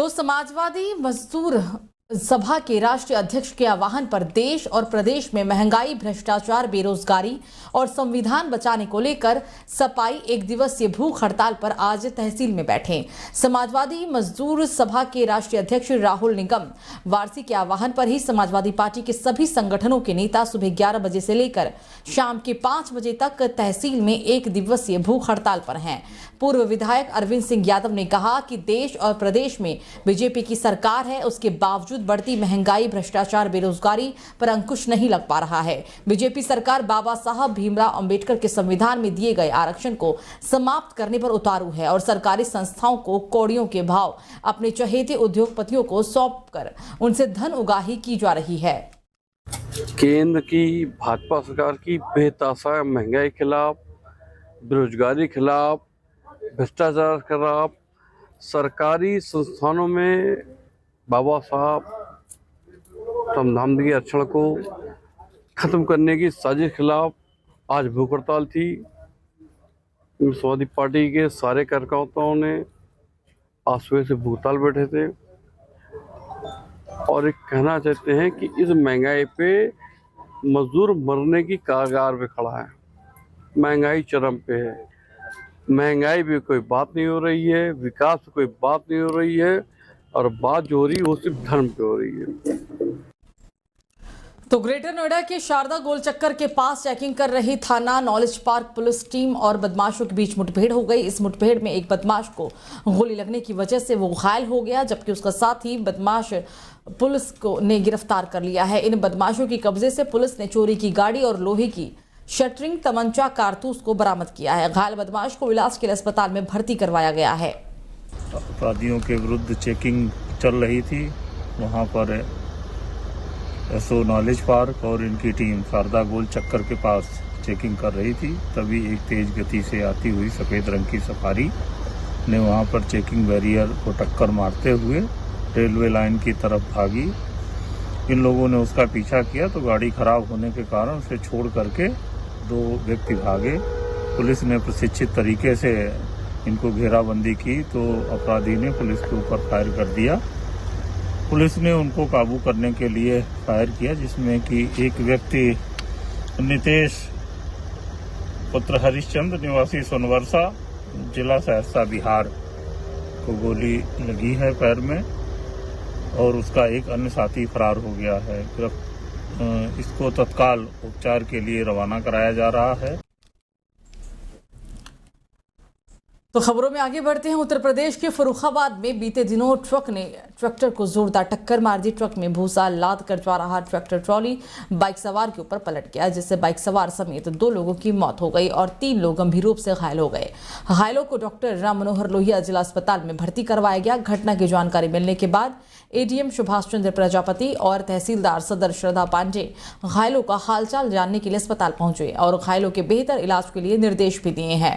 तो समाजवादी मजदूर सभा के राष्ट्रीय अध्यक्ष के आह्वान पर देश और प्रदेश में महंगाई, भ्रष्टाचार, बेरोजगारी और संविधान बचाने को लेकर सपाई एक दिवसीय भूख हड़ताल पर आज तहसील में बैठे। समाजवादी मजदूर सभा के राष्ट्रीय अध्यक्ष राहुल निगम वारसी के आह्वान पर ही समाजवादी पार्टी के सभी संगठनों के नेता सुबह 11 बजे से लेकर शाम के 5 बजे तक तहसील में एक दिवसीय भूख हड़ताल पर हैं। पूर्व विधायक अरविंद सिंह यादव ने कहा कि देश और प्रदेश में बीजेपी की सरकार है, उसके बावजूद बढ़ती महंगाई, भ्रष्टाचार, बेरोजगारी पर अंकुश नहीं लग पा रहा है। बीजेपी सरकार बाबा साहब भीमराव अंबेडकर के संविधान में दिए गए आरक्षण को समाप्त करने पर उतारू है और सरकारी संस्थाओं को कौड़ियों के भाव अपने चहेते उद्योगपतियों को सौंपकर उनसे धन उगाही की जा रही है। केंद्र की भाजपा सरकार की बेतहाशा महंगाई खिलाफ, बेरोजगारी खिलाफ, भ्रष्टाचार खिलाफ, सरकारी संस्थानों में बाबा साहब संविधान के आरक्षण को खत्म करने की साजिश खिलाफ आज भूख हड़ताल थी। समाजवादी पार्टी के सारे कार्यकर्ताओं ने आज सुबह से भूख हड़ताल बैठे थे और एक कहना चाहते हैं कि इस महंगाई पे मजदूर मरने की कगार पे खड़ा है। महंगाई चरम पे है, महंगाई पे कोई बात नहीं हो रही है, विकास पे कोई बात नहीं हो रही है और बात जो हो रही है वो सिर्फ धर्म पे हो रही है। तो ग्रेटर नोएडा के शारदा गोल चक्कर के पास चेकिंग कर रही थाना नॉलेज पार्क पुलिस टीम और बदमाशों के बीच मुठभेड़ हो गई। इस मुठभेड़ में एक बदमाश को गोली लगने की वजह से वो घायल हो गया, जबकि उसका साथी बदमाश पुलिस को ने गिरफ्तार कर लिया है। इन बदमाशों की कब्जे से पुलिस ने चोरी की गाड़ी और लोहे की शटरिंग, तमंचा, कारतूस को बरामद किया है। घायल बदमाश को इलाज के लिए अस्पताल में भर्ती करवाया गया है। अपराधियों के विरुद्ध चेकिंग चल रही थी। वहां पर एसओ नॉलेज पार्क और इनकी टीम शारदा गोल चक्कर के पास चेकिंग कर रही थी। तभी एक तेज गति से आती हुई सफ़ेद रंग की सफारी ने वहां पर चेकिंग बैरियर को टक्कर मारते हुए रेलवे लाइन की तरफ भागी। इन लोगों ने उसका पीछा किया तो गाड़ी खराब होने के कारण उसे छोड़ करके 2 व्यक्ति भागे। पुलिस ने प्रशिक्षित तरीके से इनको घेराबंदी की तो अपराधी ने पुलिस के ऊपर फायर कर दिया। पुलिस ने उनको काबू करने के लिए फायर किया, जिसमें कि एक व्यक्ति नितेश पुत्र हरिश्चंद्र निवासी सोनवर्षा, जिला सहरसा, बिहार को गोली लगी है पैर में और उसका एक अन्य साथी फरार हो गया है। इसको तत्काल उपचार के लिए रवाना कराया जा रहा है। तो खबरों में आगे बढ़ते हैं। उत्तर प्रदेश के फर्रुखाबाद में बीते दिनों ट्रक ने ट्रैक्टर को जोरदार टक्कर मार दी। ट्रक में भूसा लाद कर जा रहा ट्रैक्टर ट्रॉली बाइक सवार के ऊपर पलट गया, जिससे बाइक सवार समेत 2 लोगों की मौत हो गई और 3 लोग गंभीर रूप से घायल हो गए। घायलों को डॉक्टर राम मनोहर लोहिया जिला अस्पताल में भर्ती करवाया गया। घटना की जानकारी मिलने के बाद एडीएम सुभाष चंद्र प्रजापति और तहसीलदार सदर श्रद्धा पांडे घायलों का हालचाल जानने के लिए अस्पताल पहुंचे और घायलों के बेहतर इलाज के लिए निर्देश भी दिए हैं।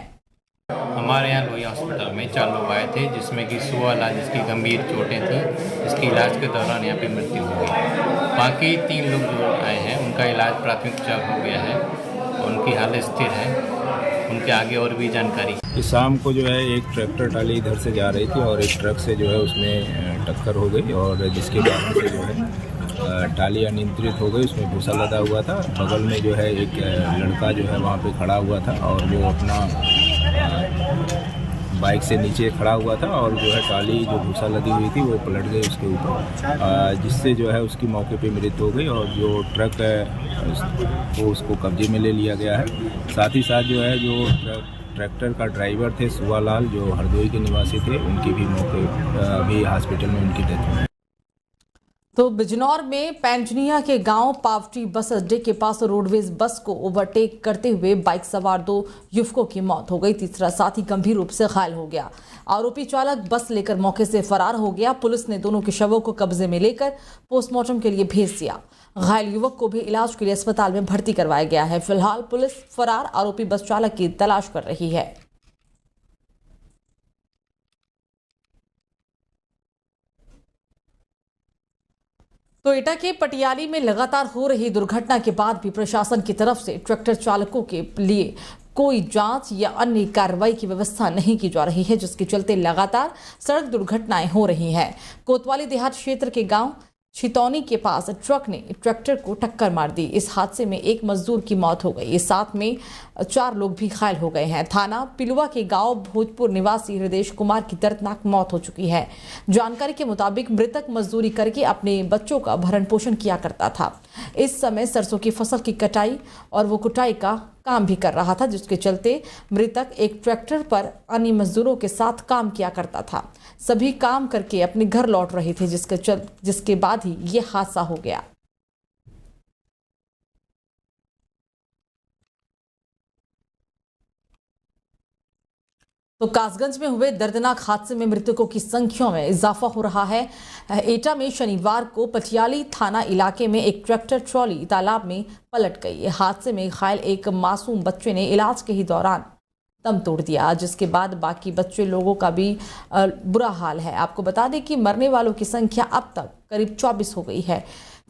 हमारे यहाँ लोहिया हॉस्पिटल में 4 लोग आए थे, जिसमें कि 16 लाख जिसकी गंभीर चोटें थी, जिसकी इलाज के दौरान यहाँ पे मृत्यु हो गई। बाकी 3 लोग जो आए हैं उनका इलाज प्राथमिक उपचार हो गया है और उनकी हालत स्थिर है। उनके आगे और भी जानकारी। शाम को जो है एक ट्रैक्टर ट्राली इधर से जा रही थी और एक ट्रक से जो है उसमें टक्कर हो गई और जिसके कारण से जो है ट्राली अनियंत्रित हो गई। उसमें भूसा लदा हुआ था। बगल में जो है एक लड़का जो है वहाँ पे खड़ा हुआ था और वो अपना बाइक से नीचे खड़ा हुआ था और जो है ट्राली जो भूसा लदी हुई थी वो पलट गई उसके ऊपर, जिससे जो है उसकी मौके पे मृत्यु हो गई और जो ट्रक है वो उसको कब्जे में ले लिया गया है। साथ ही साथ जो है जो ट्रैक्टर का ड्राइवर थे सुवालाल, जो हरदोई के निवासी थे, उनकी भी मौके अभी हॉस्पिटल में उनकी डेथ हुई। तो बिजनौर में पैंजनिया के गांव पावटी बस अड्डे के पास रोडवेज बस को ओवरटेक करते हुए बाइक सवार 2 युवकों की मौत हो गई। तीसरा साथी गंभीर रूप से घायल हो गया। आरोपी चालक बस लेकर मौके से फरार हो गया। पुलिस ने दोनों के शवों को कब्जे में लेकर पोस्टमार्टम के लिए भेज दिया। घायल युवक को भी इलाज के लिए अस्पताल में भर्ती करवाया गया है। फिलहाल पुलिस फरार आरोपी बस चालक की तलाश कर रही है। तो एटा के पटियाली में लगातार हो रही दुर्घटना के बाद भी प्रशासन की तरफ से ट्रैक्टर चालकों के लिए कोई जांच या अन्य कार्रवाई की व्यवस्था नहीं की जा रही है, जिसके चलते लगातार सड़क दुर्घटनाएं हो रही हैं। कोतवाली देहात क्षेत्र के गांव छितौनी के पास ट्रक ने ट्रैक्टर को टक्कर मार दी। इस हादसे में एक मजदूर की मौत हो गई, साथ में 4 लोग भी घायल हो गए हैं। थाना पिलुआ के गांव भोजपुर निवासी हृदय कुमार की दर्दनाक मौत हो चुकी है। जानकारी के मुताबिक मृतक मजदूरी करके अपने बच्चों का भरण पोषण किया करता था। इस समय सरसों की फसल की कटाई और वो कुटाई का काम भी कर रहा था, जिसके चलते मृतक एक ट्रैक्टर पर अन्य मजदूरों के साथ काम किया करता था। सभी काम करके अपने घर लौट रहे थे, जिसके बाद ही ये हादसा हो गया। तो कासगंज में हुए दर्दनाक हादसे में मृतकों की संख्या में इजाफा हो रहा है। एटा में शनिवार को पटियाली थाना इलाके में एक ट्रैक्टर ट्रॉली तालाब में पलट गई। हादसे में घायल एक मासूम बच्चे ने इलाज के ही दौरान दम तोड़ दिया, जिसके बाद बाकी बच्चे लोगों का भी बुरा हाल है। आपको बता दें कि मरने वालों की संख्या अब तक करीब 24 हो गई है।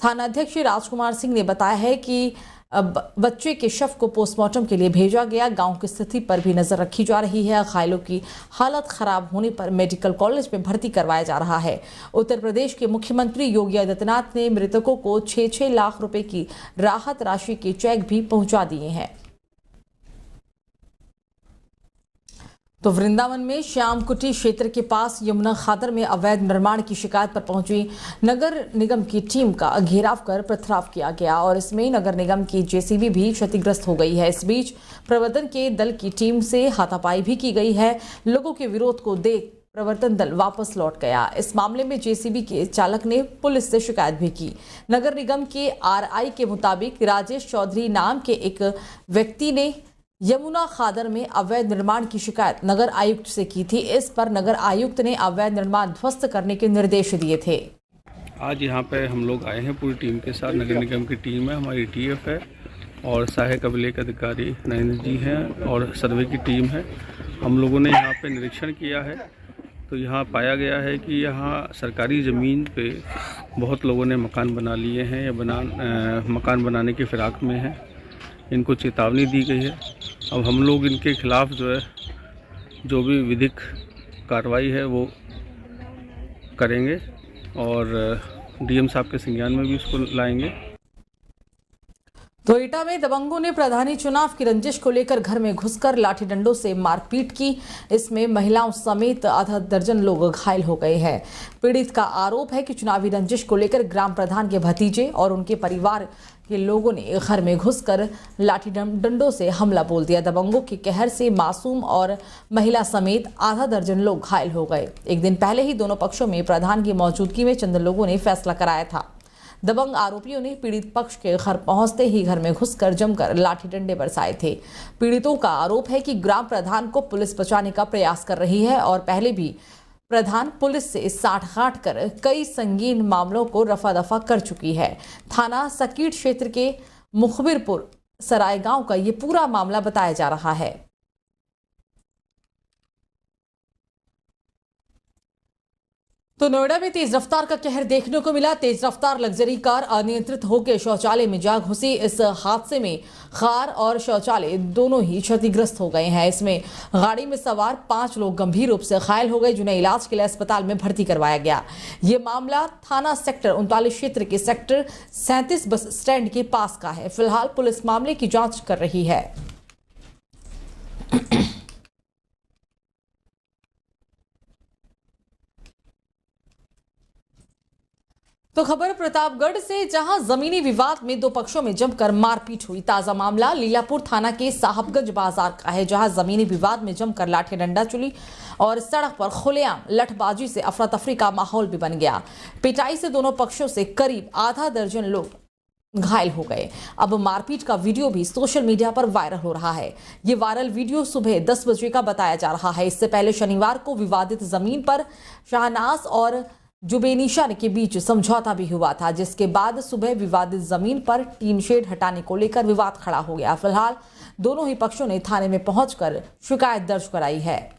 थानाध्यक्ष राजकुमार सिंह ने बताया है कि बच्चे के शव को पोस्टमार्टम के लिए भेजा गया। गांव की स्थिति पर भी नजर रखी जा रही है। घायलों की हालत खराब होने पर मेडिकल कॉलेज में भर्ती करवाया जा रहा है। उत्तर प्रदेश के मुख्यमंत्री योगी आदित्यनाथ ने मृतकों को 6-6 लाख रुपए की राहत राशि के चेक भी पहुंचा दिए हैं। तो वृंदावन में श्यामकुटी क्षेत्र के पास यमुना खादर में अवैध निर्माण की शिकायत पर पहुंची नगर निगम की टीम का घेराव कर पथराव किया गया और इसमें नगर निगम की जेसीबी भी क्षतिग्रस्त हो गई है। इस बीच प्रवर्तन के दल की टीम से हाथापाई भी की गई है। लोगों के विरोध को देख प्रवर्तन दल वापस लौट गया। इस मामले में जेसीबी के चालक ने पुलिस से शिकायत भी की। नगर निगम के आरआई के मुताबिक राजेश चौधरी नाम के एक व्यक्ति ने यमुना खादर में अवैध निर्माण की शिकायत नगर आयुक्त से की थी। इस पर नगर आयुक्त ने अवैध निर्माण ध्वस्त करने के निर्देश दिए थे। आज यहाँ पे हम लोग आए हैं पूरी टीम के साथ। नगर निगम की टीम है, हमारी टीएफ है और सहायक अभिलेख अधिकारी नरेंद्र जी हैं और सर्वे की टीम है। हम लोगों ने यहाँ पे निरीक्षण किया है तो यहाँ पाया गया है कि यहाँ सरकारी ज़मीन पे बहुत लोगों ने मकान बना लिए हैं या मकान बनाने की फिराक में हैं। इनको चेतावनी दी गई है। अब हम लोग इनके खिलाफ़ जो भी विधिक कार्रवाई है वो करेंगे और डीएम साहब के संज्ञान में भी उसको लाएंगे। तो एटा में दबंगों ने प्रधानी चुनाव की रंजिश को लेकर घर में घुसकर लाठी डंडों से मारपीट की। इसमें महिलाओं समेत आधा दर्जन लोग घायल हो गए हैं। पीड़ित का आरोप है कि चुनावी रंजिश को लेकर ग्राम प्रधान के भतीजे और उनके परिवार के लोगों ने घर में घुसकर लाठी डंडों से हमला बोल दिया। दबंगों के कहर से मासूम और महिला समेत आधा दर्जन लोग घायल हो गए। एक दिन पहले ही दोनों पक्षों में प्रधान की मौजूदगी में चंद लोगों ने फैसला कराया था। दबंग आरोपियों ने पीड़ित पक्ष के घर पहुंचते ही घर में घुसकर जमकर लाठी डंडे बरसाए थे। पीड़ितों का आरोप है कि ग्राम प्रधान को पुलिस बचाने का प्रयास कर रही है और पहले भी प्रधान पुलिस से साठ-गांठ कर कई संगीन मामलों को रफा दफा कर चुकी है। थाना सकीट क्षेत्र के मुखबिरपुर सराय गांव का ये पूरा मामला बताया जा रहा है। तो नोएडा में तेज रफ्तार का कहर देखने को मिला। तेज रफ्तार लग्जरी कार अनियंत्रित होकर शौचालय में जा घुसी। इस हादसे में कार और शौचालय दोनों ही क्षतिग्रस्त हो गए हैं। इसमें गाड़ी में सवार 5 लोग गंभीर रूप से घायल हो गए, जिन्हें इलाज के लिए अस्पताल में भर्ती करवाया गया। ये मामला थाना सेक्टर 39 क्षेत्र के सेक्टर 37 बस स्टैंड के पास का है। फिलहाल पुलिस मामले की जांच कर रही है। तो खबर प्रतापगढ़ से, जहां जमीनी विवाद में 2 पक्षों में जमकर मारपीट हुई। ताजा मामला लीलापुर थाना के साहबगंज बाजार का है, जहां जमीनी विवाद में जमकर लाठी डंडा चली और सड़क पर खुलेआम लठबाजी से अफरा तफरी का माहौल भी बन गया। पिटाई से दोनों पक्षों से करीब आधा दर्जन लोग घायल हो गए। अब मारपीट का वीडियो भी सोशल मीडिया पर वायरल हो रहा है। ये वायरल वीडियो सुबह 10 बजे का बताया जा रहा है। इससे पहले शनिवार को विवादित जमीन पर शाहनाज और जुबेनिशा के बीच समझौता भी हुआ था, जिसके बाद सुबह विवादित जमीन पर टीन शेड हटाने को लेकर विवाद खड़ा हो गया। फिलहाल दोनों ही पक्षों ने थाने में पहुंचकर शिकायत दर्ज कराई है।